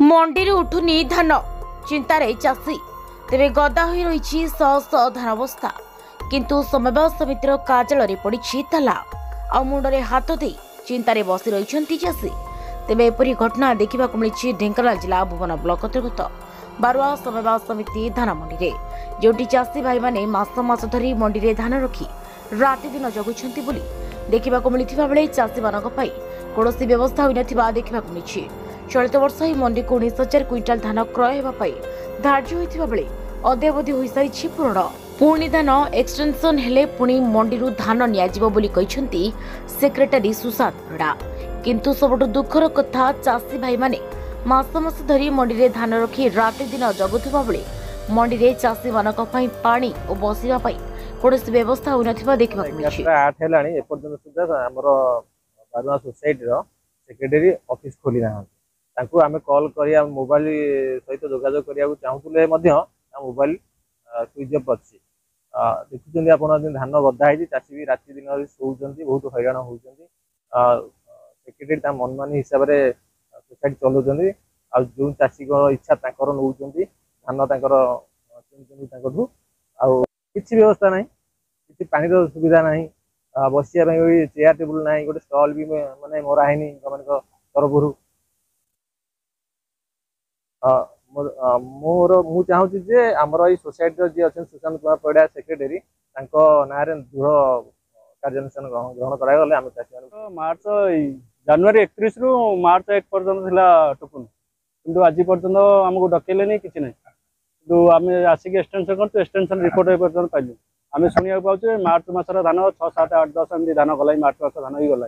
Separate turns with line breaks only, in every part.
मंडी उठुनी धान चिंतार चाषी तेरे गदा हो रही शह शह धान बस्ता किंतु समवाय समितिर काजल पड़ी ताला आ मुंडे हाथ दे चिंतार बसी रही चाषी तेरे एपरी घटना देखा मिली ढेंकानाल जिला भुवन ब्लॉक अंतर्गत बारुआ समवाय समिति धान मंडी में जो चाषी भाई मैंने मास धरी मंडी में धान रखी राति दिन जगुंट बोली देखा मिलता बेले चाषी मान कौन व्यवस्था होना देखा मिली। चलित वर्ष ही मंडी को 19,000 क्विंटाल धान क्रय होगापाई धार्य होता बेले अद्यावधि हो सारी पूर्ण पुणी धान एक्सटेंशन हेले पुणी मंडी धान नि सेक्रेटरी सुशांत परिड़ा किंतु सबुठ दुखर कथा चाषी भाई माने मास धरी मंडी में धान रखी राति दिन जगुवा बेले मंडी में चाषी मान पानी और बसवा कौन व्यवस्था होना देखा
सेक्रेटरी ऑफिस खोली ना तांको आमे कॉल करिया मोबाइल सहित जोगाजोग करिया चाहूले मोबाइल स्विच ऑफ अच्छी देखुं आप धान गदा है चाषी भी राति दिन शोचंती बहुत हैरान होती सेक्रेटरी मनमानी हिसाब से सोसाइटी चलाउछंती आ जो चाषी इच्छा तांकर नौचंती धान तांकर किसी व्यवस्था नहीं किसी पानी सुविधा नहीं बसिया चेयर टेबुल ना गोटे स्टल भी माने मरा है गवर्नमेंट तरफ मोर मु चाहूँ जे आमर ये सोसाइटी जी अच्छा सुशांत कुमार परिड़ा सेक्रेटरी ना दृढ़ कार्यानुष्ठान ग्रहण करागले आम चाषी
मार्च जनवरी 31 रु मार्च 1 पर्यटन टोकन कि आज पर्यटन आमको डकेले कि ना कि आम आसिक एक्सटेंशन कर एक्सटेंशन रिपोर्ट पर्यटन पाइलु आम शुणा पाचे मार्च मसर धान 6, 7, 8, 10 एम धान गला मार्च मस धान ही गला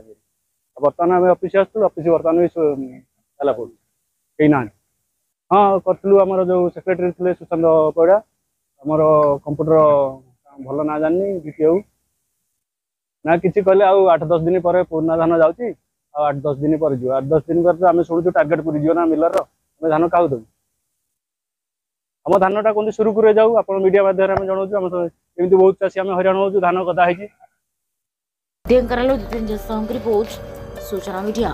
बर्तमान आम ऑफिस आसू ऑफिस बर्तमान भी कहीं ना हाँ करूँ आमर जो सेक्रेटरी थे सुशांत परिड़ा आमर कंप्यूटर भल ना जानी बीपीओ ना कि कहले 8-10 दिन पर पुराना धान जाऊँगी 8-10 दिन पर जो 8-10 दिन पर आम शुणु टार्गेट पूरी जीवन मिलर आम धान क्या दू आम धानटा कौन सुरुखुरे जाऊ आप मीडिया माध्यम जनाऊँ एमती बहुत चाषी आम हैरान हो धान गदा है।
ढेंकानाल सूचना मीडिया।